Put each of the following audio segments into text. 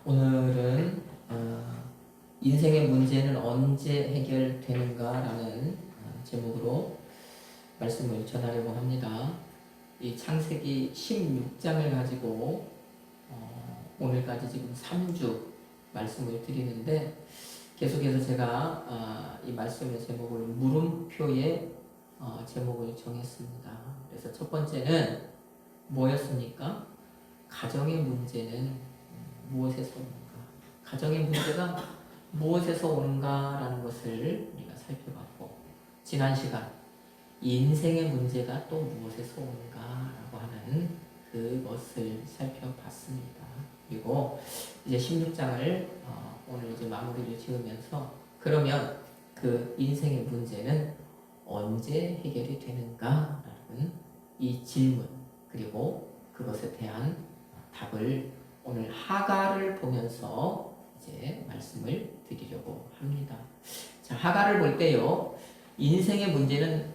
오늘은 인생의 문제는 언제 해결되는가라는 제목으로 말씀을 전하려고 합니다. 이 창세기 16장을 가지고 오늘까지 지금 3주 말씀을 드리는데 계속해서 제가 이 말씀의 제목을 물음표의 제목을 정했습니다. 그래서 첫 번째는 뭐였습니까? 가정의 문제는 무엇에서 오는가? 가정의 문제가 무엇에서 오는가라는 것을 우리가 살펴봤고, 지난 시간 인생의 문제가 또 무엇에서 오는가라고 하는 그것을 살펴봤습니다. 그리고 이제 16장을 오늘 이제 마무리를 지으면서 그러면 그 인생의 문제는 언제 해결이 되는가라는 이 질문, 그리고 그것에 대한 답을 오늘 하가를 보면서 이제 말씀을 드리려고 합니다. 자, 하가를 볼 때요, 인생의 문제는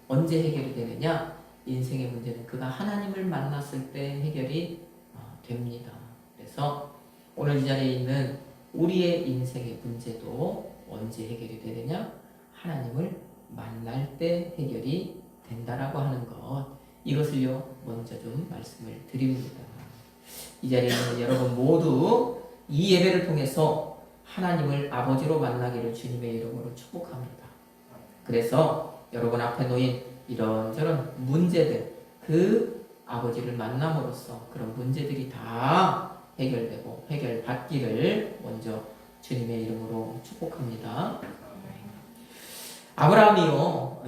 언제 해결이 되느냐? 인생의 문제는 그가 하나님을 만났을 때 해결이 됩니다. 그래서 오늘 이 자리에 있는 우리의 인생의 문제도 언제 해결이 되느냐? 하나님을 만날 때 해결이 된다라고 하는 것, 이것을요 먼저 좀 말씀을 드립니다. 이 자리에 있는 여러분 모두 이 예배를 통해서 하나님을 아버지로 만나기를 주님의 이름으로 축복합니다. 그래서 여러분 앞에 놓인 이런저런 문제들, 그 아버지를 만남으로써 그런 문제들이 다 해결되고 해결받기를 먼저 주님의 이름으로 축복합니다. 아브라함이요,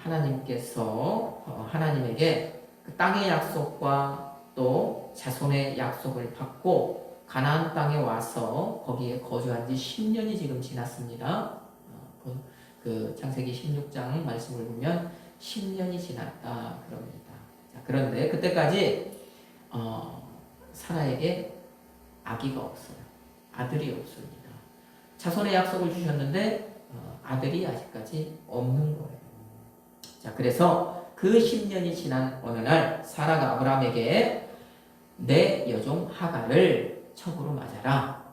하나님께서 하나님에게 그 땅의 약속과 또 자손의 약속을 받고 가나안 땅에 와서 거기에 거주한 지 10년이 지금 지났습니다. 그 창세기 16장 말씀을 보면 10년이 지났다 그럽니다. 자, 그런데 그때까지 사라에게 아기가 없어요. 아들이 없습니다. 자손의 약속을 주셨는데 아들이 아직까지 없는 거예요. 자, 그래서 그 10년이 지난 어느 날 사라가 아브라함에게 내 여종 하가를 첩으로 맞아라.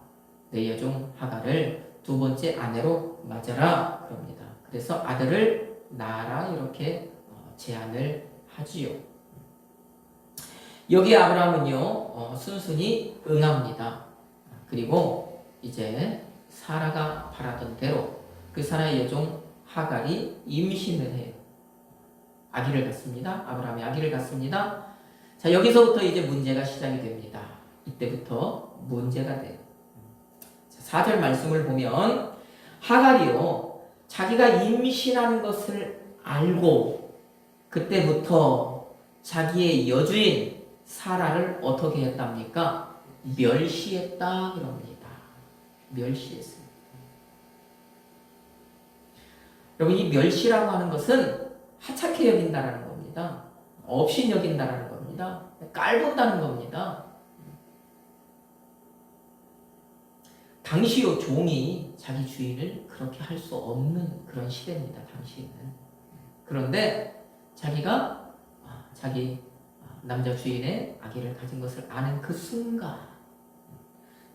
내 여종 하가를 두 번째 아내로 맞아라. 그럽니다. 그래서 아들을 낳아라 이렇게 제안을 하지요. 여기 아브라함은요 순순히 응합니다. 그리고 이제 사라가 바라던 대로 그 사라의 여종 하갈이 임신을 해요. 아기를 갖습니다. 아브라함이 아기를 갖습니다. 자, 여기서부터 이제 문제가 시작이 됩니다. 이때부터 문제가 돼요. 자, 4절 말씀을 보면 하갈이요 자기가 임신한 것을 알고 그때부터 자기의 여주인 사라를 어떻게 했답니까? 멸시했다 그럽니다. 멸시했습니다. 여러분, 이 멸시라고 하는 것은 하찮게 여긴다라는 겁니다. 없이 여긴다라는 겁니다. 깔본다는 겁니다. 당시요 종이 자기 주인을 그렇게 할 수 없는 그런 시대입니다. 당시에는. 그런데 자기가 자기 남자 주인의 아기를 가진 것을 아는 그 순간,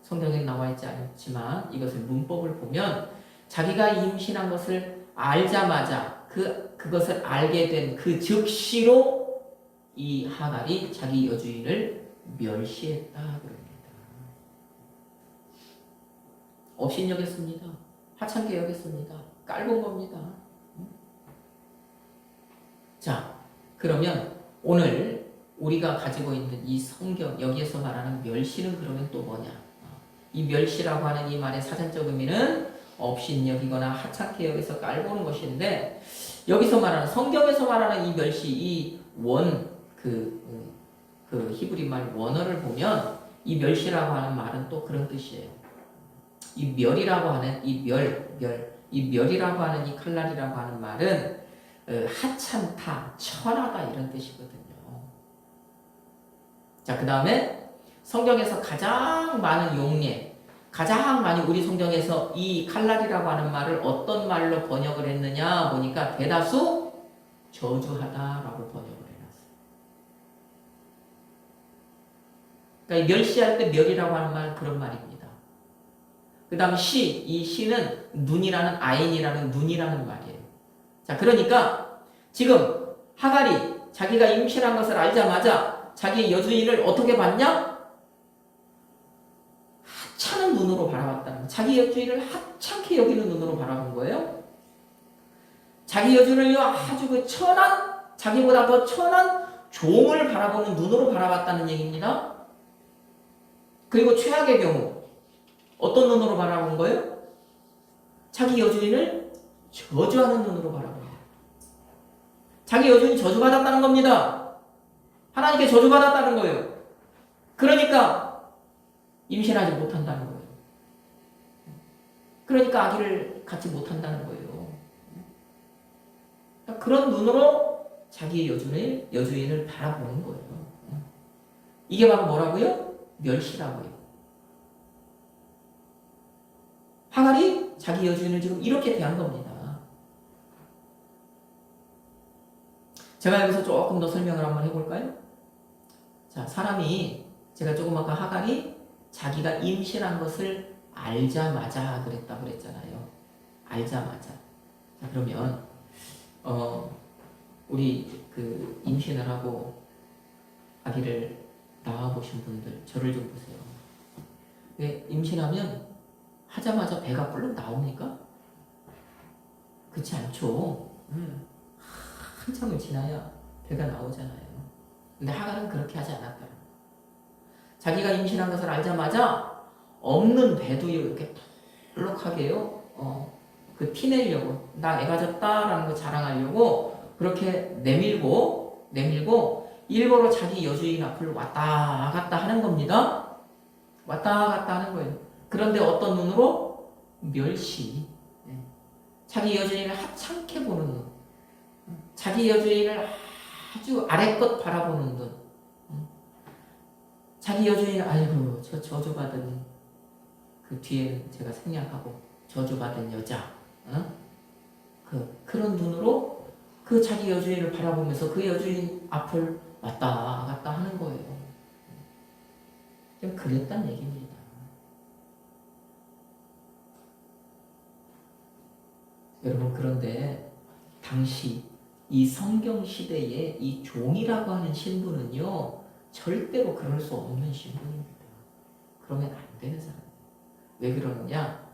성경에 나와 있지 않지만 이것을 문법을 보면 자기가 임신한 것을 알자마자 그것을 알게 된 그 즉시로 이 하갈이 자기 여주인을 멸시했다 그럽니다. 없인 여겼습니다. 하찮게 여겼습니다. 깔본 겁니다. 자, 그러면 오늘 우리가 가지고 있는 이 성경, 여기에서 말하는 멸시는 그러면 또 뭐냐? 이 멸시라고 하는 이 말의 사전적 의미는 없인 여기거나 하찮게 여기서 깔보는 것인데, 여기서 말하는, 성경에서 말하는 이 멸시, 이 그 히브리 말 원어를 보면 이 멸시라고 하는 말은 또 그런 뜻이에요. 이 멸이라고 하는 이 이 멸이라고 하는 이 칼날이라고 하는 말은 하찮다, 천하다 이런 뜻이거든요. 자, 그 다음에 성경에서 가장 많은 용례, 가장 많이 우리 성경에서 이 칼날이라고 하는 말을 어떤 말로 번역을 했느냐 보니까 대다수 저주하다라고 번역을 해놨어요. 그러니까 멸시할 때 멸이라고 하는 말 그런 말입니다. 그 다음 이 시는 눈이라는 아인이라는 눈이라는 말이에요. 자, 그러니까 지금 하갈이 자기가 임신한 것을 알자마자 자기 여주인을 어떻게 봤냐? 하찮은 눈으로 바라봤다는 거예요. 자기 여주인을 하찮게 여기는 눈으로 바라본 거예요. 자기 여주인을 아주 그 천한, 자기보다 더 천한 종을 바라보는 눈으로 바라봤다는 얘기입니다. 그리고 최악의 경우 어떤 눈으로 바라본 거예요? 자기 여주인을 저주하는 눈으로 바라본 거예요. 자기 여주인이 저주받았다는 겁니다. 하나님께 저주받았다는 거예요. 그러니까 임신하지 못한다는 거예요. 그러니까 아기를 갖지 못한다는 거예요. 그런 눈으로 자기 여주인을 바라보는 거예요. 이게 바로 뭐라고요? 멸시라고요. 하갈이 자기 여주인을 지금 이렇게 대한 겁니다. 제가 여기서 조금 더 설명을 한번 해볼까요? 자, 사람이 제가 조금 아까 하갈이 자기가 임신한 것을 알자마자 그랬다고 그랬잖아요. 알자마자. 자, 그러면 우리 그 임신을 하고 아기를 낳아보신 분들 저를 좀 보세요. 왜 임신하면 하자마자 배가 뿔룩 나옵니까? 그렇지 않죠. 한참을 지나야 배가 나오잖아요. 근데 하갈은 그렇게 하지 않았다. 자기가 임신한 것을 알자마자 없는 배도 이렇게 뿔룩하게요. 그 티내려고 나 애 가졌다라는 거 자랑하려고 그렇게 내밀고 일부러 자기 여주인 앞을 왔다 갔다 하는 겁니다. 왔다 갔다 하는 거예요. 그런데 어떤 눈으로? 멸시. 자기 여주인을 하찮게 보는 눈. 자기 여주인을 아주 아래껏 바라보는 눈. 자기 여주인, 아이고, 저 저주받은 그 뒤에는 제가 생략하고, 저주받은 여자. 그런 눈으로 그 자기 여주인을 바라보면서 그 여주인 앞을 왔다 갔다 하는 거예요. 좀 그랬단 얘기입니다. 여러분, 그런데 당시 이 성경 시대에 이 종이라고 하는 신분은요, 절대로 그럴 수 없는 신분입니다. 그러면 안 되는 사람이에요. 왜 그러느냐?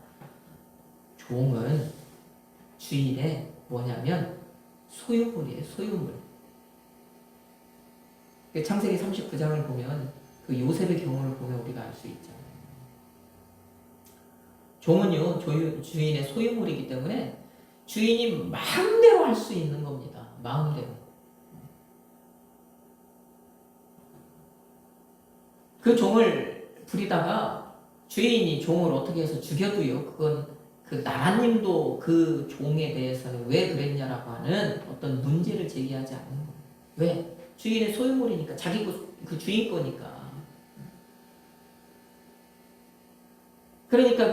종은 주인의 뭐냐면 소유물이에요. 소유물. 창세기 39장을 보면 그 요셉의 경우를 보면 우리가 알 수 있잖아요. 종은요, 주인의 소유물이기 때문에 주인이 마음대로 할 수 있는 겁니다. 마음대로. 그 종을 부리다가 주인이 종을 어떻게 해서 죽여도요, 그건 그 나라님도 그 종에 대해서는 왜 그랬냐라고 하는 어떤 문제를 제기하지 않는 거예요. 왜? 주인의 소유물이니까, 자기 그 주인 거니까. 그러니까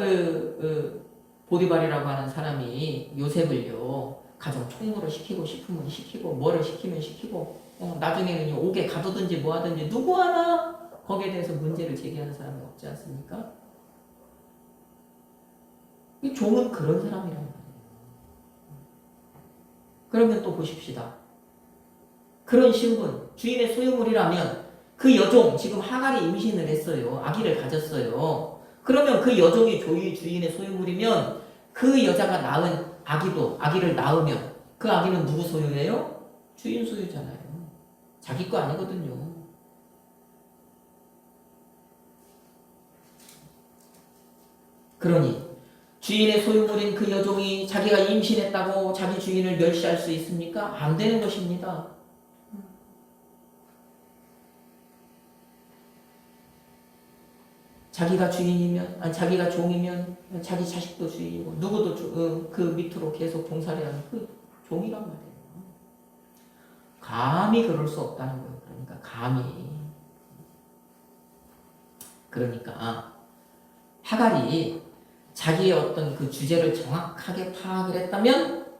보디발이라고 하는 사람이 요셉을요, 가정 총무를 시키고 싶으면 시키고, 뭐를 시키면 시키고, 나중에는 옥에 가두든지 뭐 하든지 누구 하나 거기에 대해서 문제를 제기하는 사람이 없지 않습니까? 이 종은 그런 사람이란 말이에요. 그러면 또 보십시다. 그런 신분, 주인의 소유물이라면 그 여종, 지금 하갈이 임신을 했어요. 아기를 가졌어요. 그러면 그 여종이 주인의 소유물이면 그 여자가 낳은 아기를 낳으면 그 아기는 누구 소유예요? 주인 소유잖아요. 자기 거 아니거든요. 그러니 주인의 소유물인 그 여종이 자기가 임신했다고 자기 주인을 멸시할 수 있습니까? 안 되는 것입니다. 자기가 자기가 종이면 자기 자식도 주인이고 누구도 그 밑으로 계속 봉사를 하는 그 종이란 말이에요. 감히 그럴 수 없다는 거예요. 그러니까 감히. 그러니까 하갈이 자기의 어떤 그 주제를 정확하게 파악을 했다면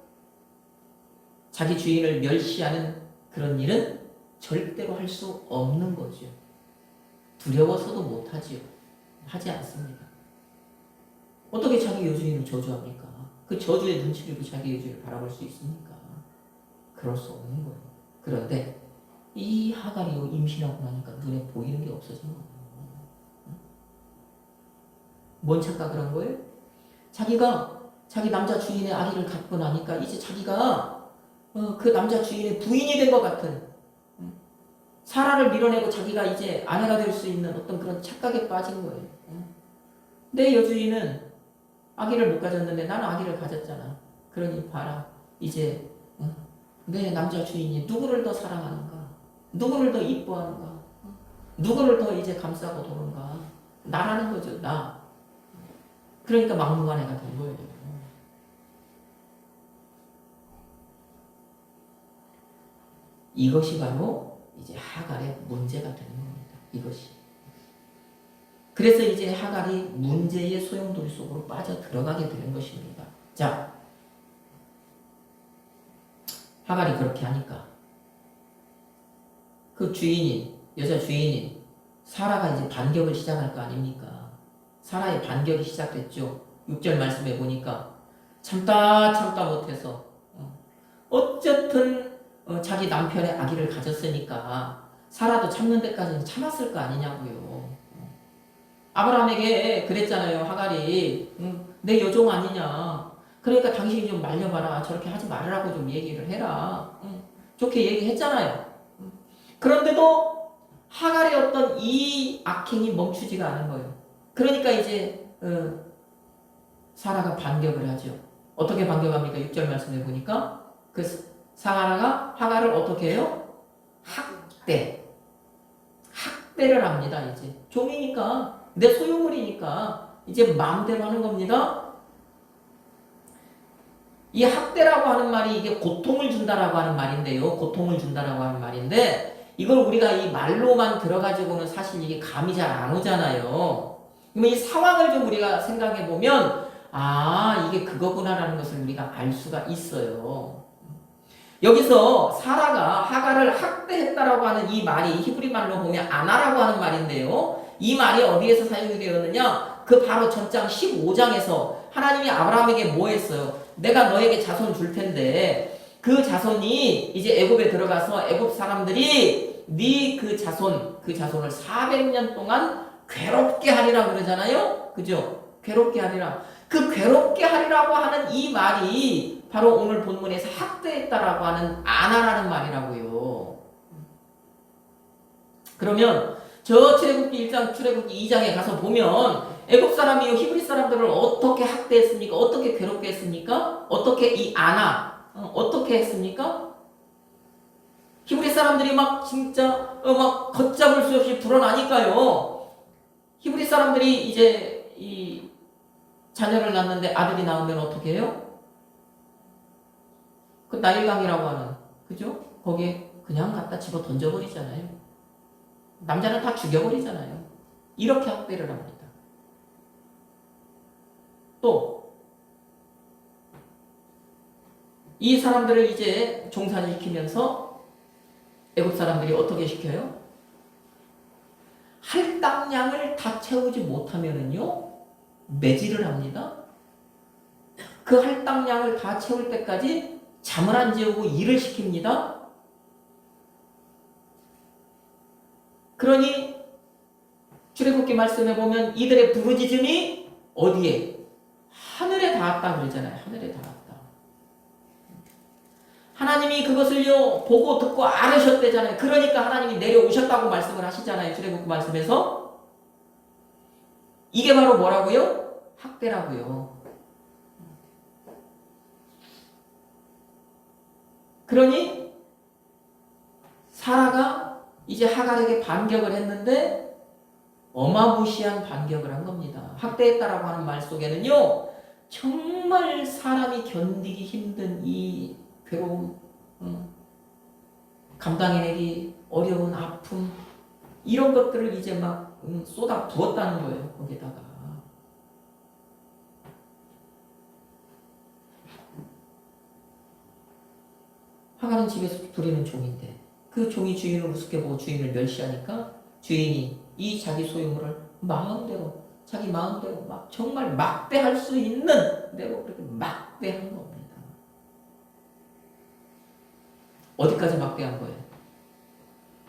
자기 주인을 멸시하는 그런 일은 절대로 할 수 없는 거죠. 두려워서도 못하지요. 하지 않습니다. 어떻게 자기 여주인을 저주합니까? 그 저주의 눈치를 자기 여주인을 바라볼 수 있습니까? 그럴 수 없는 거예요. 그런데 이 하갈이 임신하고 나니까 눈에 보이는 게 없어진 거예요. 뭔 착각을 한 거예요? 자기가 자기 남자 주인의 아기를 갖고 나니까 이제 자기가 그 남자 주인의 부인이 된 것 같은, 사라를 밀어내고 자기가 이제 아내가 될 수 있는 어떤 그런 착각에 빠진 거예요. 내 여주인은 아기를 못 가졌는데 나는 아기를 가졌잖아. 그러니 봐라. 이제 내 남자 주인이 누구를 더 사랑하는가? 누구를 더 이뻐하는가? 누구를 더 이제 감싸고 도는가? 나라는 거죠. 나. 그러니까 막무가내가 된 거예요. 이것이 바로 이제 하갈의 문제가 되는 겁니다. 이것이. 그래서 이제 하갈이 문제의 소용돌이 속으로 빠져 들어가게 되는 것입니다. 자, 하갈이 그렇게 하니까 그 주인이, 여자 주인이 사라가 이제 반격을 시작할 거 아닙니까? 사라의 반격이 시작됐죠. 6절 말씀해 보니까 참다 못해서 어쨌든 자기 남편의 아기를 가졌으니까 사라도 참는 데까지는 참았을 거 아니냐고요. 아브라함에게 그랬잖아요. 하갈이 내 여종 아니냐. 그러니까 당신이 좀 말려봐라. 저렇게 하지 말으라고 좀 얘기를 해라. 좋게 얘기했잖아요. 그런데도 하갈의 어떤 이 악행이 멈추지가 않은 거예요. 그러니까 이제 사라가 반격을 하죠. 어떻게 반격합니까? 6절 말씀해 보니까 그 사라가 하갈을 어떻게 해요? 학대를 합니다. 이제 종이니까, 내 소유물이니까 이제 마음대로 하는 겁니다. 이 학대라고 하는 말이 이게 고통을 준다라고 하는 말인데요. 고통을 준다라고 하는 말인데 이걸 우리가 이 말로만 들어가지고는 사실 이게 감이 잘 안 오잖아요. 그러면 이 상황을 좀 우리가 생각해 보면 이게 그거구나라는 것을 우리가 알 수가 있어요. 여기서 사라가 하갈을 학대했다라고 하는 이 말이 히브리 말로 보면 아나라고 하는 말인데요. 이 말이 어디에서 사용이 되었느냐? 그 바로 전장 15장에서 하나님이 아브라함에게 뭐 했어요? 내가 너에게 자손 줄 텐데 그 자손이 이제 애굽에 들어가서 애굽 사람들이 네 그 자손을 400년 동안 괴롭게 하리라 그러잖아요. 그죠? 괴롭게 하리라. 그 괴롭게 하리라고 하는 이 말이 바로 오늘 본문에서 학대했다라고 하는 아나라는 말이라고요. 그러면 저 출애굽기 1장, 출애굽기 2장에 가서 보면 애굽 사람이 히브리 사람들을 어떻게 학대했습니까? 어떻게 괴롭게 했습니까? 어떻게 이 아나 어떻게 했습니까? 히브리 사람들이 막 진짜 막 걷잡을 수 없이 불어나니까요. 히브리 사람들이 이제 이 자녀를 낳는데 아들이 나오면 어떻게 해요? 그 나일강이라고 하는, 그죠? 거기에 그냥 갖다 집어 던져버리잖아요. 남자는 다 죽여버리잖아요. 이렇게 학대를 합니다. 또 이 사람들을 이제 종살이시키면서 애굽 사람들이 어떻게 시켜요? 할당량을 다 채우지 못하면은요 매질을 합니다. 그 할당량을 다 채울 때까지 잠을 안 재우고 일을 시킵니다. 그러니 출애굽기 말씀에 보면 이들의 부르짖음이 어디에? 하늘에 닿았다 그러잖아요. 하늘에 닿았다. 하나님이 그것을요 보고 듣고 알으셨대잖아요. 그러니까 하나님이 내려오셨다고 말씀을 하시잖아요. 출애굽기 말씀에서. 이게 바로 뭐라고요? 학대라고요. 그러니 사라가 이제 하갈에게 반격을 했는데 어마무시한 반격을 한 겁니다. 학대했다라고 하는 말 속에는요 정말 사람이 견디기 힘든 이 괴로움, 감당해내기 어려운 아픔 이런 것들을 이제 막 쏟아 부었다는 거예요. 거기다가 하갈은 집에서 부리는 종인데 그 종이 주인을 우습게 보고 주인을 멸시하니까 주인이 이 자기 소유물을 마음대로 자기 마음대로 막 정말 막대할 수 있는 대로 그렇게 막대한 겁니다. 어디까지 막대한 거예요?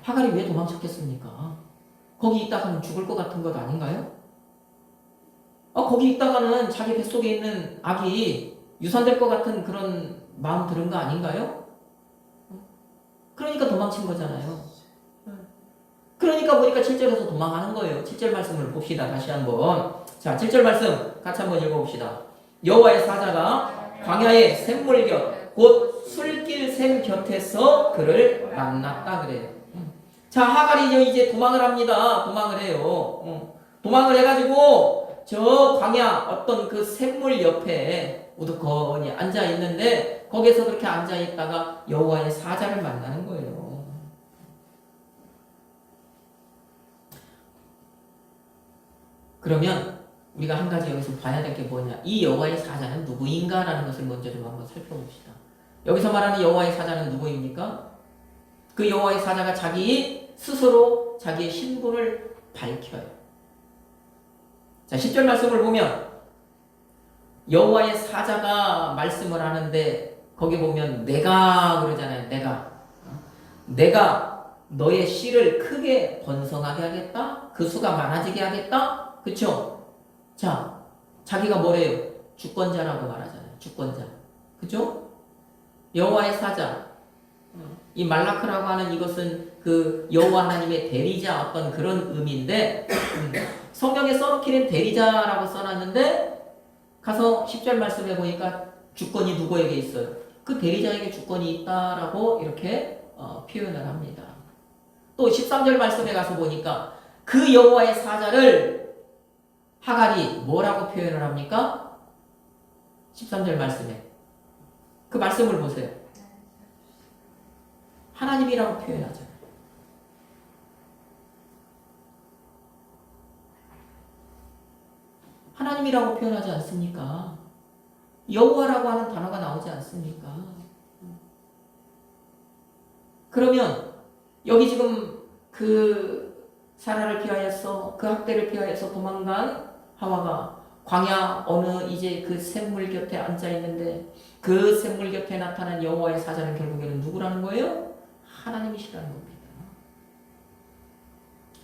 하갈이 왜 도망쳤겠습니까? 거기 있다가는 죽을 것 같은 것 아닌가요? 거기 있다가는 자기 뱃속에 있는 아기 유산될 것 같은 그런 마음 들은 거 아닌가요? 그러니까 도망친 거잖아요. 그러니까 보니까 7절에서 도망하는 거예요. 7절 말씀을 봅시다. 다시 한번. 자, 7절 말씀 같이 한번 읽어봅시다. 여호와의 사자가 광야의 샘물 곁, 곧 술길 샘 곁에서 그를 만났다 그래요. 자, 하갈이 이제 도망을 합니다. 도망을 해요. 도망을 해가지고 저 광야 어떤 그 샘물 옆에 우두커니 앉아 있는데 거기에서 그렇게 앉아 있다가 여호와의 사자를 만나는 거예요. 그러면 우리가 한 가지 여기서 봐야 될 게 뭐냐? 이 여호와의 사자는 누구인가라는 것을 먼저 좀 한번 살펴봅시다. 여기서 말하는 여호와의 사자는 누구입니까? 그 여호와의 사자가 자기 스스로 자기의 신분을 밝혀요. 자, 10절 말씀을 보면 여호와의 사자가 말씀을 하는데 거기 보면 내가 그러잖아요. 내가 너의 씨를 크게 번성하게 하겠다. 그 수가 많아지게 하겠다. 그쵸? 자, 자기가 뭐래요? 주권자라고 말하잖아요. 주권자. 그쵸? 여호와의 사자. 이 말라크라고 하는 이것은 그 여호와 하나님의 대리자 어떤 그런 의미인데 성경에 써놓기는 대리자라고 써놨는데 가서 10절 말씀해 보니까 주권이 누구에게 있어요? 그 대리자에게 주권이 있다라고 이렇게 표현을 합니다. 또 13절 말씀에 가서 보니까 그 여호와의 사자를 하갈이 뭐라고 표현을 합니까? 13절 말씀에 그 말씀을 보세요. 하나님이라고 표현하잖아요. 하나님이라고 표현하지 않습니까? 여호와라고 하는 단어가 나오지 않습니까? 그러면 여기 지금 그 사라를 피하여서 그 학대를 피하여서 도망간 하와가 광야 어느 이제 그 샘물 곁에 앉아 있는데 그 샘물 곁에 나타난 여호와의 사자는 결국에는 누구라는 거예요? 하나님이시라는 겁니다.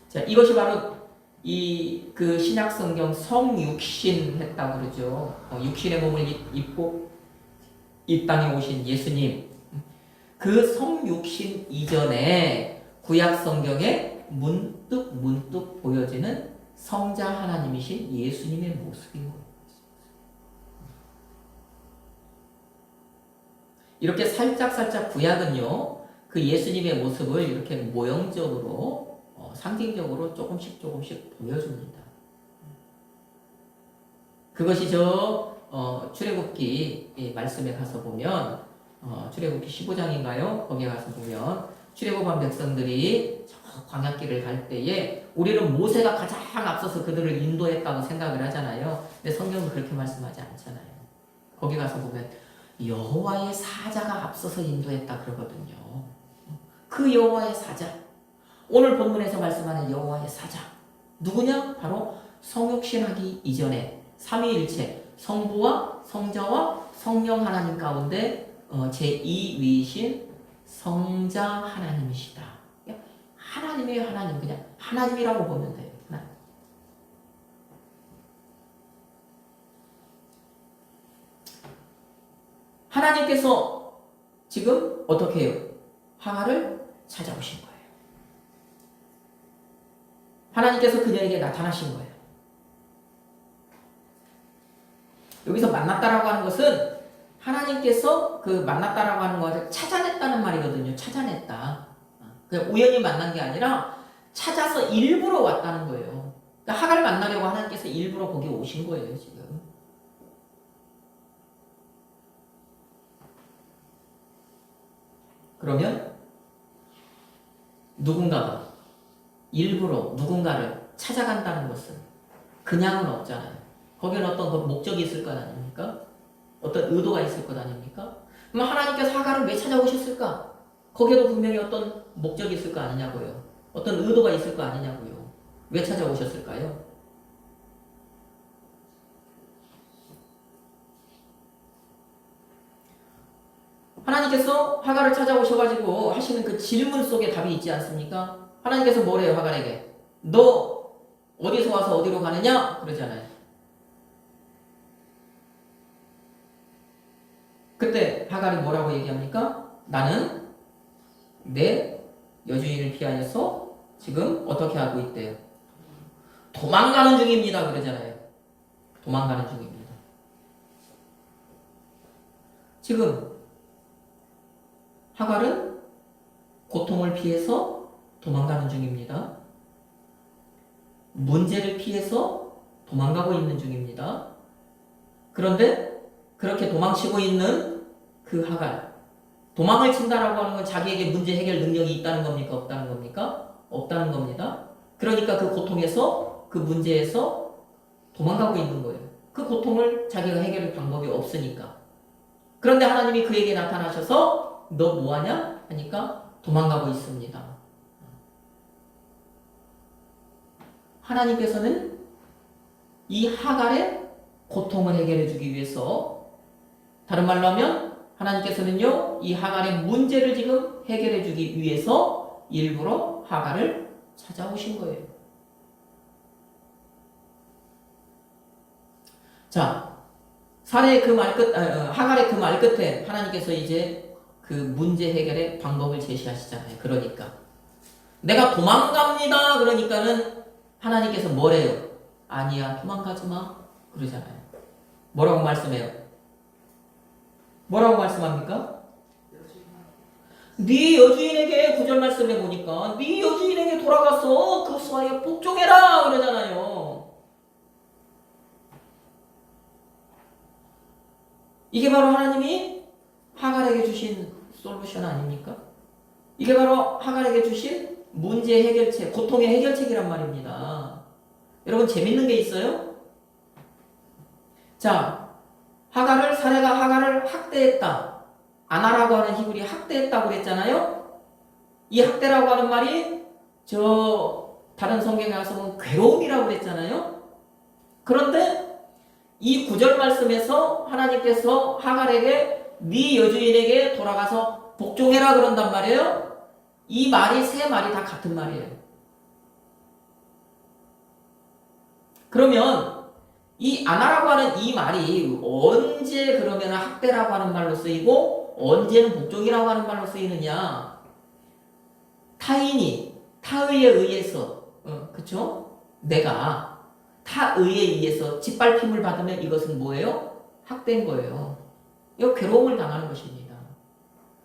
자, 이것이 바로 이 그 신약 성경 성육신 했다고 그러죠. 육신의 몸을 입고 이 땅에 오신 예수님. 그 성육신 이전에 구약 성경에 문득 보여지는 성자 하나님이신 예수님의 모습인 거예요. 이렇게 살짝 구약은요, 그 예수님의 모습을 이렇게 모형적으로, 상징적으로 조금씩 보여줍니다. 그것이 출애굽기 말씀에 가서 보면, 출애굽기 15장인가요? 거기에 가서 보면, 출애굽한 백성들이 저 광야길을 갈 때에 우리는 모세가 가장 앞서서 그들을 인도했다고 생각을 하잖아요. 근데 성경은 그렇게 말씀하지 않잖아요. 거기 가서 보면 여호와의 사자가 앞서서 인도했다 그러거든요. 그 여호와의 사자, 오늘 본문에서 말씀하는 여호와의 사자 누구냐? 바로 성육신하기 이전에 삼위일체 성부와 성자와 성령 하나님 가운데 제2위이신 성자 하나님이시다. 하나님의 하나님, 그냥 하나님이라고 보면 돼요. 하나님. 하나님께서 지금 어떻게 해요? 하갈을 찾아오신 거예요. 하나님께서 그녀에게 나타나신 거예요. 여기서 만났다라고 하는 것은 하나님께서 그 만났다라고 하는 것을 찾아냈다는 말이거든요. 찾아냈다. 그냥 우연히 만난 게 아니라 찾아서 일부러 왔다는 거예요. 그러니까 하갈을 만나려고 하나님께서 일부러 거기 오신 거예요, 지금. 그러면 누군가가 일부러 누군가를 찾아간다는 것은 그냥은 없잖아요. 거기는 어떤 목적이 있을 것 아닙니까? 어떤 의도가 있을 것 아닙니까? 그럼 하나님께서 하갈을 왜 찾아오셨을까? 거기에도 분명히 어떤 목적이 있을 거 아니냐고요. 어떤 의도가 있을 거 아니냐고요. 왜 찾아오셨을까요? 하나님께서 하갈을 찾아오셔가지고 하시는 그 질문 속에 답이 있지 않습니까? 하나님께서 뭐래요, 하갈에게? 너 어디서 와서 어디로 가느냐? 그러잖아요. 그때 하갈이 뭐라고 얘기합니까? 나는 내 여주인을 피하여서 지금 어떻게 하고 있대요? 도망가는 중입니다. 그러잖아요. 도망가는 중입니다. 지금 하갈은 고통을 피해서 도망가는 중입니다. 문제를 피해서 도망가고 있는 중입니다. 그런데 그렇게 도망치고 있는 그 하갈, 도망을 친다라고 하는 건 자기에게 문제 해결 능력이 있다는 겁니까? 없다는 겁니까? 없다는 겁니다. 그러니까 그 고통에서, 그 문제에서 도망가고 있는 거예요. 그 고통을 자기가 해결할 방법이 없으니까. 그런데 하나님이 그에게 나타나셔서 너 뭐하냐? 하니까 도망가고 있습니다. 하나님께서는 이 하갈의 고통을 해결해 주기 위해서, 다른 말로 하면 하나님께서는요 이 하갈의 문제를 지금 해결해 주기 위해서 일부러 하갈을 찾아오신 거예요. 자, 사례의 그 말끝, 하갈의 그 말 끝에 하나님께서 이제 그 문제 해결의 방법을 제시하시잖아요. 그러니까 내가 도망갑니다. 그러니까는 하나님께서 뭐래요? 아니야, 도망가지 마. 그러잖아요. 뭐라고 말씀해요? 뭐라고 말씀합니까? 네 여주인에게 구절 말씀해 보니까 네 여주인에게 돌아가서 그 수하에 복종해라 그러잖아요. 이게 바로 하나님이 하갈에게 주신 솔루션 아닙니까? 이게 바로 하갈에게 주신 문제 해결책, 고통의 해결책이란 말입니다. 여러분 재밌는 게 있어요? 자, 사례가 하갈을 학대했다. 아나라고 하는 히브리 학대했다고 그랬잖아요. 이 학대라고 하는 말이 다른 성경에 가서 보면 괴로움이라고 그랬잖아요. 그런데 이 구절 말씀에서 하나님께서 하갈에게 네 여주인에게 돌아가서 복종해라 그런단 말이에요. 이 말이 세 말이 다 같은 말이에요. 그러면 이 아나라고 하는 이 말이 언제 그러면 학대라고 하는 말로 쓰이고 언제는 복종이라고 하는 말로 쓰이느냐? 타인이 타의에 의해서 그쵸? 내가 타의에 의해서 짓밟힘을 받으면 이것은 뭐예요? 학대인 거예요. 이거 괴로움을 당하는 것입니다.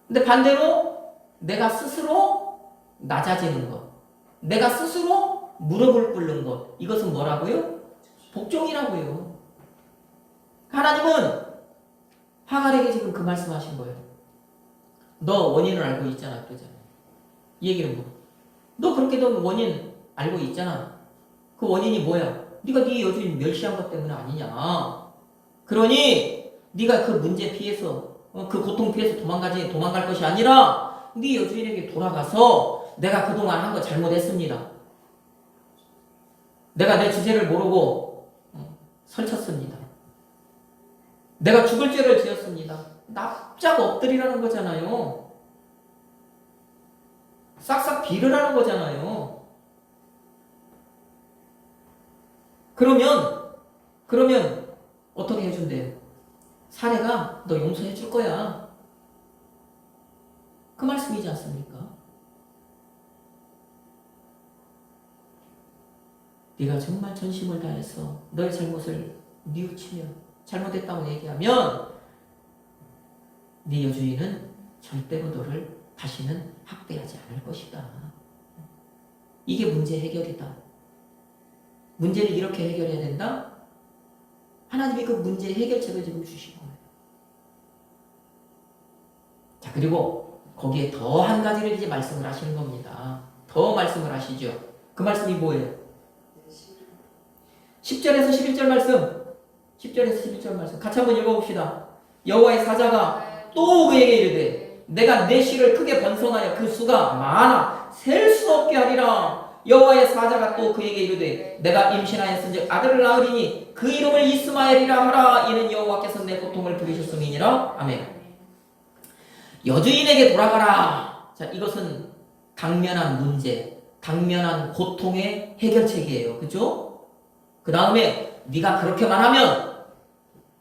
근데 반대로 내가 스스로 낮아지는 것, 내가 스스로 무릎을 꿇는 것, 이것은 뭐라고요? 복종이라고요. 하나님은 하갈에게 지금 그 말씀하신 거예요. 너 원인을 알고 있잖아 그러잖아요. 이 얘기는 뭐? 너 그렇게 너 원인 알고 있잖아. 그 원인이 뭐야? 네가 네 여주인 멸시한 것 때문에 아니냐. 그러니 네가 그 문제 피해서 그 고통 피해서 도망갈 것이 아니라 네 여주인에게 돌아가서 내가 그동안 한 거 잘못했습니다. 내가 내 주제를 모르고 설쳤습니다. 내가 죽을 죄를 지었습니다. 납작 엎드리라는 거잖아요. 싹싹 빌으라는 거잖아요. 그러면 어떻게 해준대요? 사례가 너 용서해 줄 거야. 그 말씀이지 않습니까? 네가 정말 전심을 다해서 너의 잘못을 뉘우치며 잘못했다고 얘기하면 네 여주인은 절대로 너를 다시는 학대하지 않을 것이다. 이게 문제 해결이다. 문제를 이렇게 해결해야 된다? 하나님이 그 문제 해결책을 지금 주신 거예요. 자, 그리고 거기에 더 한 가지를 이제 말씀을 하시는 겁니다. 더 말씀을 하시죠. 그 말씀이 뭐예요? 10절에서 11절 말씀. 10절에서 11절 말씀. 같이 한번 읽어봅시다. 여호와의 사자가 또 그에게 이르되 내가 내 씨를 크게 번성하여 그 수가 많아 셀 수 없게 하리라. 여호와의 사자가 또 그에게 이르되 내가 임신하였은즉 아들을 낳으리니 그 이름을 이스마엘이라 하라. 이는 여호와께서 내 고통을 들으셨음이니라. 아멘. 여주인에게 돌아가라. 자, 이것은 당면한 문제, 당면한 고통의 해결책이에요. 그죠? 그 다음에 네가 그렇게만 하면,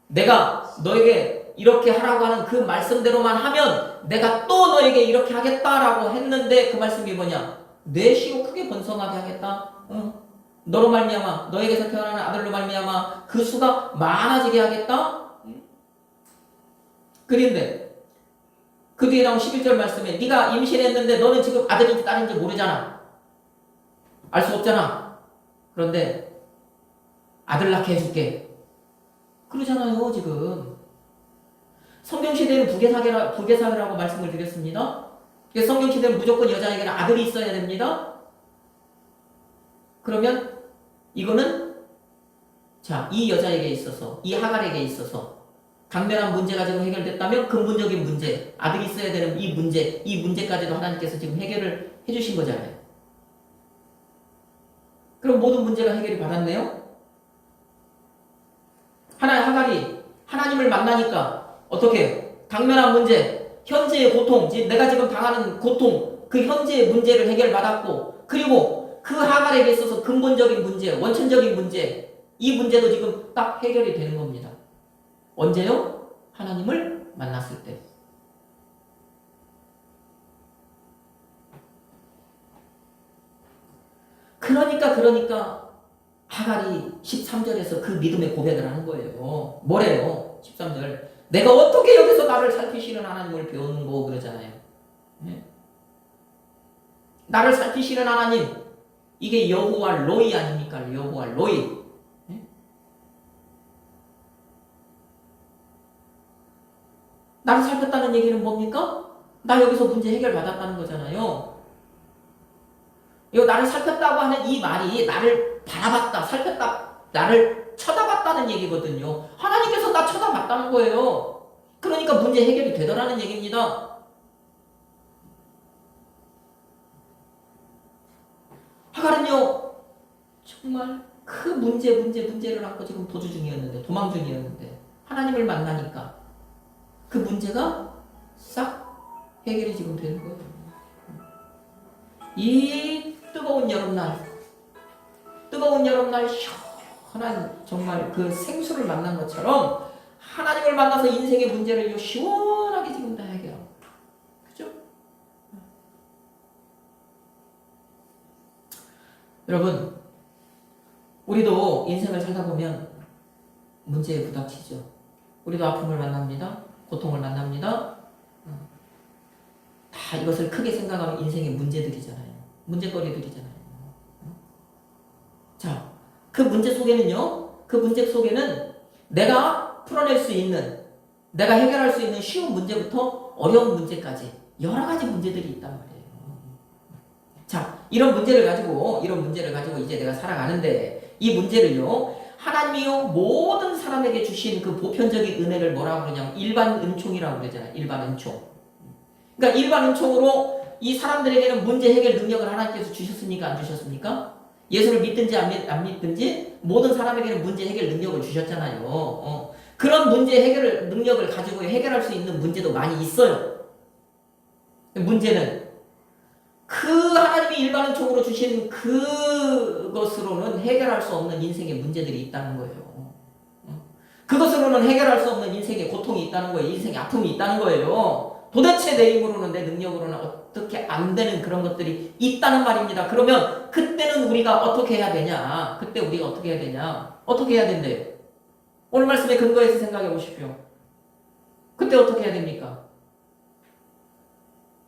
내가 너에게 이렇게 하라고 하는 그 말씀대로만 하면 내가 또 너에게 이렇게 하겠다라고 했는데, 그 말씀이 뭐냐? 내 씨로 크게 번성하게 하겠다. 너로 말미암아, 너에게서 태어나는 아들로 말미암아 그 수가 많아지게 하겠다. 그런데 그 뒤에 나온 11절 말씀에 네가 임신했는데 너는 지금 아들인지 딸인지 모르잖아. 알 수 없잖아. 그런데 아들 낳게 해줄게. 그러잖아요, 지금. 성경시대는 부계사회라고 말씀을 드렸습니다. 성경시대는 무조건 여자에게는 아들이 있어야 됩니다. 그러면 이거는, 자, 이 여자에게 있어서, 이 하갈에게 있어서 당면한 문제가 지금 해결됐다면 근본적인 문제, 아들이 있어야 되는 이 문제까지도 하나님께서 지금 해결을 해주신 거잖아요. 그럼 모든 문제가 해결이 받았네요? 하갈이 하나님을 만나니까 어떻게 당면한 문제, 현재의 고통, 내가 지금 당하는 고통, 그 현재의 문제를 해결받았고, 그리고 그 하갈에게 있어서 근본적인 문제, 원천적인 문제, 이 문제도 지금 딱 해결이 되는 겁니다. 언제요? 하나님을 만났을 때. 그러니까 하갈이 13절에서 그 믿음의 고백을 하는 거예요. 뭐래요? 13절. 내가 어떻게 여기서 나를 살피시는 하나님을 배우는고 그러잖아요. 네? 나를 살피시는 하나님, 이게 여호와 로이 아닙니까? 여호와 로이. 네? 나를 살폈다는 얘기는 뭡니까? 나 여기서 문제 해결 받았다는 거잖아요. 이 나를 살폈다고 하는 이 말이 나를 바라봤다, 살폈다, 나를 쳐다봤다는 얘기거든요. 하나님께서 나 쳐다봤다는 거예요. 그러니까 문제 해결이 되더라는 얘기입니다. 하갈은요, 정말 그 문제를 안고 지금 도주 중이었는데, 도망 중이었는데, 하나님을 만나니까 그 문제가 싹 해결이 지금 되는 거예요. 이 뜨거운 여름날 시원한 정말 그 생수를 만난 것처럼 하나님을 만나서 인생의 문제를 시원하게 지금 다 해결하고, 그죠? 여러분, 우리도 인생을 살다 보면 문제에 부닥치죠. 우리도 아픔을 만납니다. 고통을 만납니다. 다 이것을 크게 생각하면 인생의 문제들이잖아요. 문제거리들이잖아요. 자, 그 문제 속에는 내가 풀어낼 수 있는, 내가 해결할 수 있는 쉬운 문제부터 어려운 문제까지 여러 가지 문제들이 있단 말이에요. 자, 이런 문제를 가지고 이제 내가 살아가는데, 이 문제를요, 하나님이요 모든 사람에게 주신 그 보편적인 은혜를 뭐라고 그러냐면 일반 은총이라고 그러잖아요. 일반 은총. 그러니까 일반 은총으로 이 사람들에게는 문제 해결 능력을 하나님께서 주셨습니까? 안 주셨습니까? 예수를 믿든지 안 믿든지 모든 사람에게는 문제 해결 능력을 주셨잖아요. 그런 문제 해결 능력을 가지고 해결할 수 있는 문제도 많이 있어요. 문제는 그 하나님이 일반 은총으로 주신 그것으로는 해결할 수 없는 인생의 문제들이 있다는 거예요. 그것으로는 해결할 수 없는 인생의 고통이 있다는 거예요. 인생의 아픔이 있다는 거예요. 도대체 내 힘으로는, 내 능력으로는 어떻게 안 되는 그런 것들이 있다는 말입니다. 그러면 그때는 우리가 어떻게 해야 되냐? 어떻게 해야 된대요? 오늘 말씀에 근거해서 생각해 보십시오. 그때 어떻게 해야 됩니까?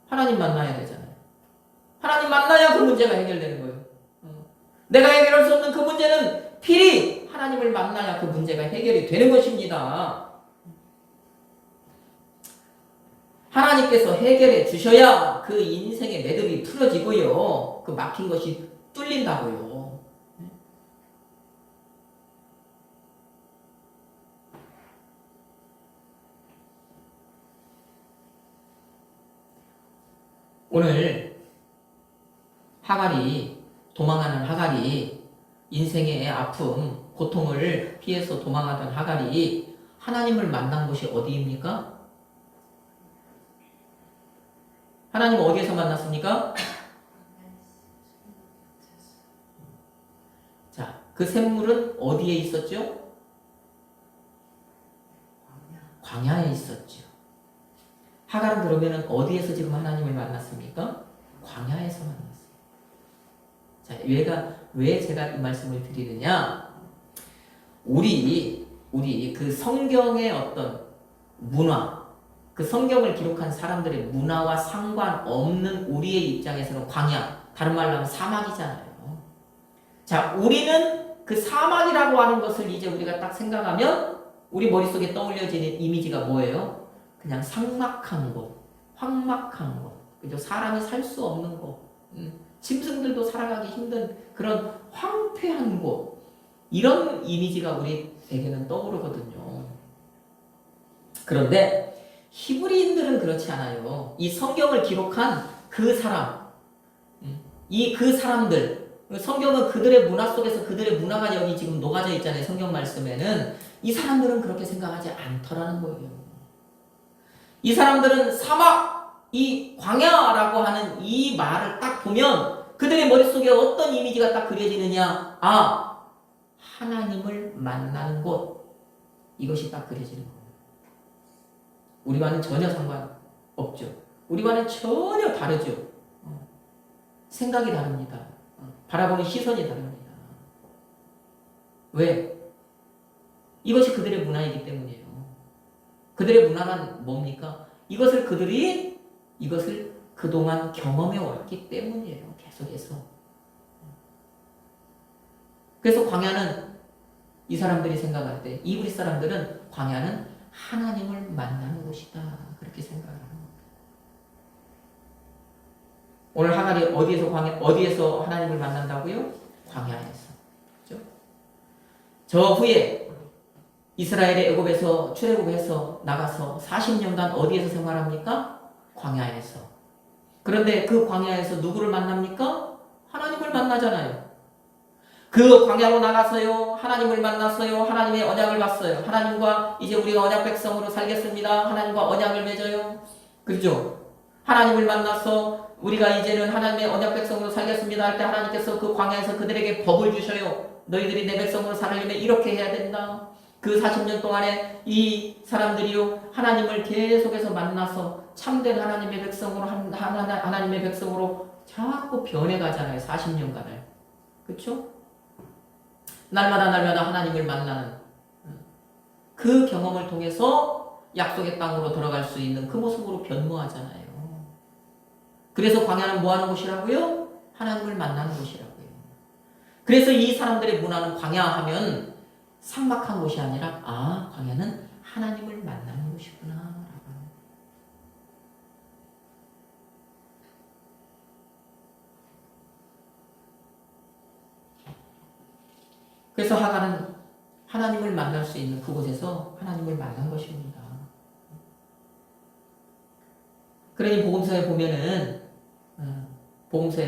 하나님 만나야 되잖아요. 하나님 만나야 그 문제가 해결되는 거예요. 내가 해결할 수 없는 그 문제는 필히 하나님을 만나야 그 문제가 해결이 되는 것입니다. 하나님께서 해결해 주셔야 그 인생의 매듭이 풀어지고요. 그 막힌 것이 뚫린다고요. 오늘 하갈이 도망하는 하갈이, 인생의 아픔, 고통을 피해서 도망하던 하갈이 하나님을 만난 곳이 어디입니까? 하나님 어디에서 만났습니까? 자, 그 샘물은 어디에 있었죠? 광야에 있었죠. 하갈은 그러면은 어디에서 지금 하나님을 만났습니까? 광야에서 만났어요. 자, 왜 제가 이 말씀을 드리느냐? 우리 그 성경의 어떤 문화, 그 성경을 기록한 사람들의 문화와 상관없는 우리의 입장에서는 광야, 다른 말로 하면 사막이잖아요. 자, 우리는 그 사막이라고 하는 것을 이제 우리가 딱 생각하면 우리 머릿속에 떠올려지는 이미지가 뭐예요? 그냥 삭막한 곳, 황막한 곳, 그죠? 사람이 살 수 없는 곳, 짐승들도 살아가기 힘든 그런 황폐한 곳, 이런 이미지가 우리에게는 떠오르거든요. 그런데 히브리인들은 그렇지 않아요. 이 성경을 기록한 그 사람, 그 사람들, 성경은 그들의 문화 속에서 그들의 문화가 여기 지금 녹아져 있잖아요. 성경 말씀에는. 이 사람들은 그렇게 생각하지 않더라는 거예요. 이 사람들은 사막, 이 광야라고 하는 이 말을 딱 보면 그들의 머릿속에 어떤 이미지가 딱 그려지느냐? 아, 하나님을 만나는 곳. 이것이 딱 그려지는 거예요. 우리와는 전혀 상관없죠. 우리와는 전혀 다르죠. 생각이 다릅니다. 바라보는 시선이 다릅니다. 왜? 이것이 그들의 문화이기 때문이에요. 그들의 문화는 뭡니까? 이것을 그동안 경험해 왔기 때문이에요. 계속해서. 그래서 광야는 이 사람들이 생각할 때, 이브리 사람들은 광야는 하나님을 만나는 곳이다. 그렇게 생각을 합니다. 오늘 하갈이 어디에서 하나님을 만난다고요? 광야에서. 그렇죠? 저 후에 이스라엘의 애굽에서 출애굽해서 나가서 40년간 어디에서 생활합니까? 광야에서. 그런데 그 광야에서 누구를 만납니까? 하나님을 만나잖아요. 그 광야로 나가서요, 하나님을 만났어요, 하나님의 언약을 봤어요. 하나님과 이제 우리가 언약 백성으로 살겠습니다. 하나님과 언약을 맺어요. 그렇죠? 하나님을 만나서 우리가 이제는 하나님의 언약 백성으로 살겠습니다 할 때 하나님께서 그 광야에서 그들에게 법을 주셔요. 너희들이 내 백성으로 살려면 이렇게 해야 된다. 그 40년 동안에 이 사람들이요, 하나님을 계속해서 만나서 참된 하나님의 백성으로, 하나님의 백성으로 자꾸 변해가잖아요. 40년간을. 그렇죠? 날마다 하나님을 만나는 그 경험을 통해서 약속의 땅으로 들어갈 수 있는 그 모습으로 변모하잖아요. 그래서 광야는 뭐 하는 곳이라고요? 하나님을 만나는 곳이라고요. 그래서 이 사람들의 문화는 광야 하면 삭막한 곳이 아니라, 아, 광야는 하나님을 만나는 곳이구나. 그래서 하갈은 하나님을 만날 수 있는 그곳에서 하나님을 만난 것입니다. 그러니 복음서에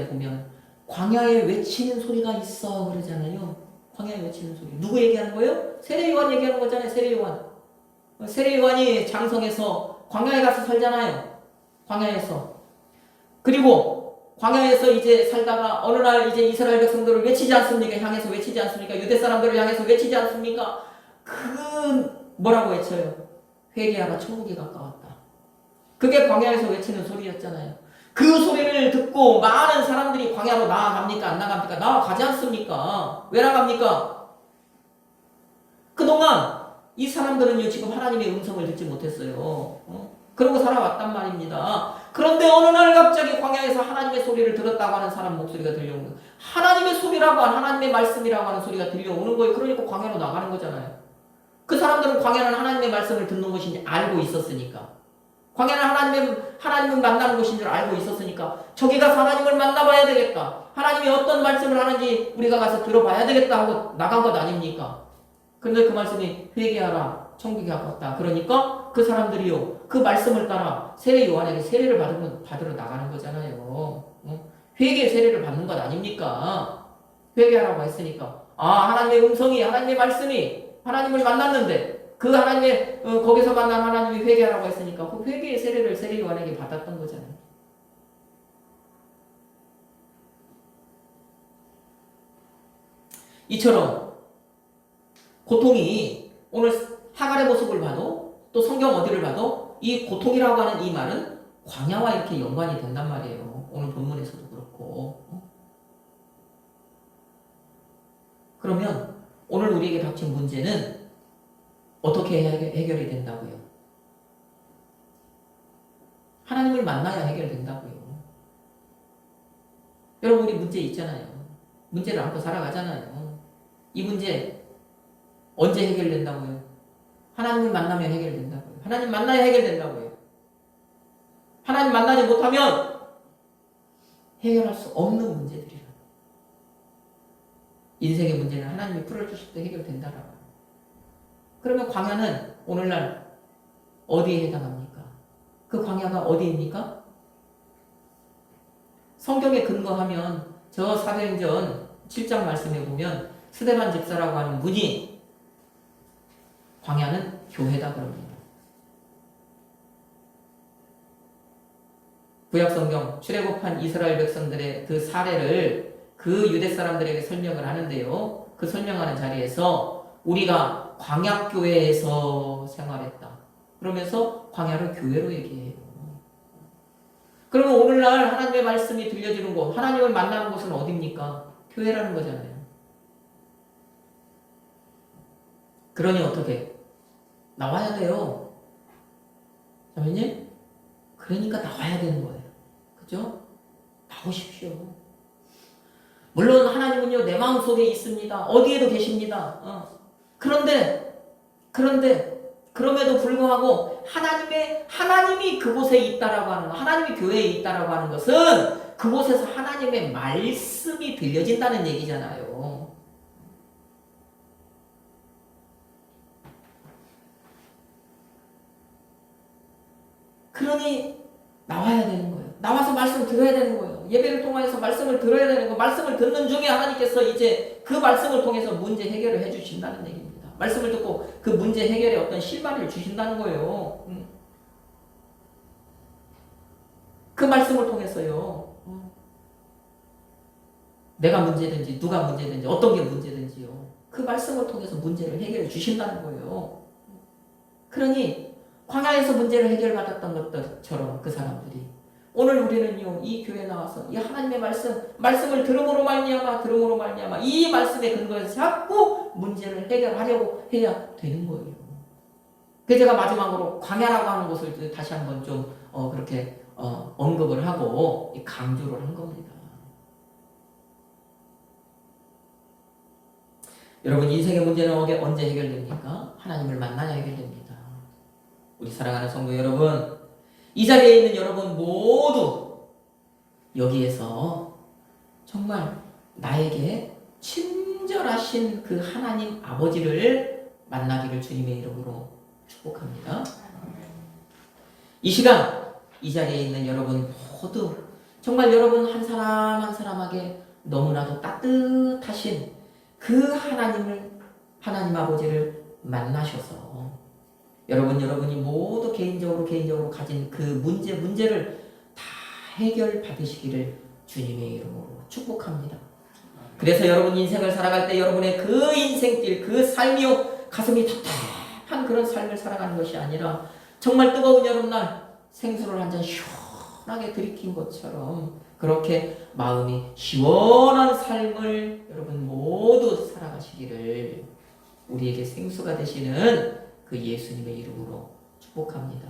보면 광야에 외치는 소리가 있어 그러잖아요. 광야에 외치는 소리. 누구 얘기하는 거예요? 세례요한 얘기하는 거잖아요. 세례요한. 세례요한이 장성에서 광야에 가서 살잖아요. 광야에서. 그리고 광야에서 이제 살다가 어느 날 이제 이스라엘 백성들을 외치지 않습니까? 향해서 외치지 않습니까? 유대 사람들을 향해서 외치지 않습니까? 뭐라고 외쳐요? 회개하라, 천국이 가까웠다. 그게 광야에서 외치는 소리였잖아요. 그 소리를 듣고 많은 사람들이 광야로 나아갑니까? 안 나갑니까? 나아가지 않습니까? 왜 나갑니까? 그동안 이 사람들은요, 지금 하나님의 음성을 듣지 못했어요. 그러고 살아왔단 말입니다. 그런데 어느 날 갑자기 광야에서 하나님의 소리를 들었다고 하는 사람 목소리가 들려오는 거예요. 하나님의 소리라고 하는, 하나님의 말씀이라고 하는 소리가 들려오는 거예요. 그러니까 광야로 나가는 거잖아요. 그 사람들은 광야는 하나님의 말씀을 듣는 것인지 알고 있었으니까. 광야는 하나님을 만나는 곳인 줄 알고 있었으니까 저기 가서 하나님을 만나봐야 되겠다. 하나님이 어떤 말씀을 하는지 우리가 가서 들어봐야 되겠다 하고 나간 것 아닙니까? 그런데 그 말씀이 회개하라, 천국이 가깝다. 그러니까 그 사람들이요, 그 말씀을 따라 세례 요한에게 세례를 받으러 나가는 거잖아요. 회개 세례를 받는 것 아닙니까? 회개하라고 했으니까 하나님의 음성이 하나님의 말씀이 하나님을 만났는데 그 하나님의 거기서 만난 하나님이 회개하라고 했으니까 그 회개의 세례를 세례요한에게 받았던 거잖아요. 이처럼 고통이 오늘 하갈의 모습을 봐도 또 성경 어디를 봐도 이 고통이라고 하는 이 말은 광야와 이렇게 연관이 된단 말이에요. 오늘 본문에서도 그렇고. 그러면 오늘 우리에게 닥친 문제는 어떻게 해결이 된다고요? 하나님을 만나야 해결된다고요. 여러분 우리 문제 있잖아요. 문제를 안고 살아가잖아요. 이 문제 언제 해결된다고요? 하나님을 만나면 해결된다고요. 하나님 만나야 해결된다고요. 하나님 만나지 못하면 해결할 수 없는 문제들이라. 인생의 문제는 하나님이 풀어주실 때 해결된다라고. 그러면 광야는 오늘날 어디에 해당합니까? 그 광야가 어디입니까? 성경에 근거하면 저 사도행전 7장 말씀에 보면 스데반 집사라고 하는 분이 광야는 교회다 그럽니다. 구약성경 출애굽한 이스라엘 백성들의 그 사례를 그 유대 사람들에게 설명을 하는데요. 그 설명하는 자리에서 우리가 광야교회에서 생활했다. 그러면서 광야를 교회로 얘기해요. 그러면 오늘날 하나님의 말씀이 들려지는 곳, 하나님을 만나는 곳은 어디입니까? 교회라는 거잖아요. 그러니 어떻게? 나와야 돼요. 자매님? 그러니까 나와야 되는 거예요. 그죠? 나오십시오. 물론 하나님은요, 내 마음속에 있습니다. 어디에도 계십니다. 그럼에도 불구하고 하나님이 그곳에 있다라고 하는, 하나님이 교회에 있다라고 하는 것은 그곳에서 하나님의 말씀이 들려진다는 얘기잖아요. 그러니 나와야 되는 거예요. 나와서 말씀을 들어야 되는 거예요. 예배를 통해서 말씀을 들어야 되는 거. 말씀을 듣는 중에 하나님께서 이제 그 말씀을 통해서 문제 해결을 해주신다는 얘기입니다. 말씀을 듣고 그 문제 해결에 어떤 실마리를 주신다는 거예요. 그 말씀을 통해서요. 내가 문제든지 누가 문제든지 어떤 게 문제든지요. 그 말씀을 통해서 문제를 해결해 주신다는 거예요. 그러니 광야에서 문제를 해결받았던 것처럼 그 사람들이 오늘 우리는요, 이 교회에 나와서 이 하나님의 말씀을 들음으로 말미암아 이 말씀에 근거해서 자꾸 문제를 해결하려고 해야 되는 거예요. 그래서 제가 마지막으로 광야라고 하는 곳을 다시 한번 좀 그렇게 언급을 하고 강조를 한 겁니다. 여러분 인생의 문제는 언제 해결됩니까? 하나님을 만나야 해결됩니다. 우리 사랑하는 성도 여러분, 이 자리에 있는 여러분 모두 여기에서 정말 나에게 친절하신 그 하나님 아버지를 만나기를 주님의 이름으로 축복합니다. 이 시간 이 자리에 있는 여러분 모두 정말 여러분 한 사람 한 사람에게 너무나도 따뜻하신 그 하나님 아버지를 만나셔서 여러분이 모두 개인적으로 가진 그 문제를 다 해결받으시기를 주님의 이름으로 축복합니다. 그래서 여러분 인생을 살아갈 때 여러분의 그 인생길, 그 삶이요 가슴이 답답한 그런 삶을 살아가는 것이 아니라 정말 뜨거운 여름날 생수를 한 잔 시원하게 들이킨 것처럼 그렇게 마음이 시원한 삶을 여러분 모두 살아가시기를 우리에게 생수가 되시는 그 예수님의 이름으로 축복합니다.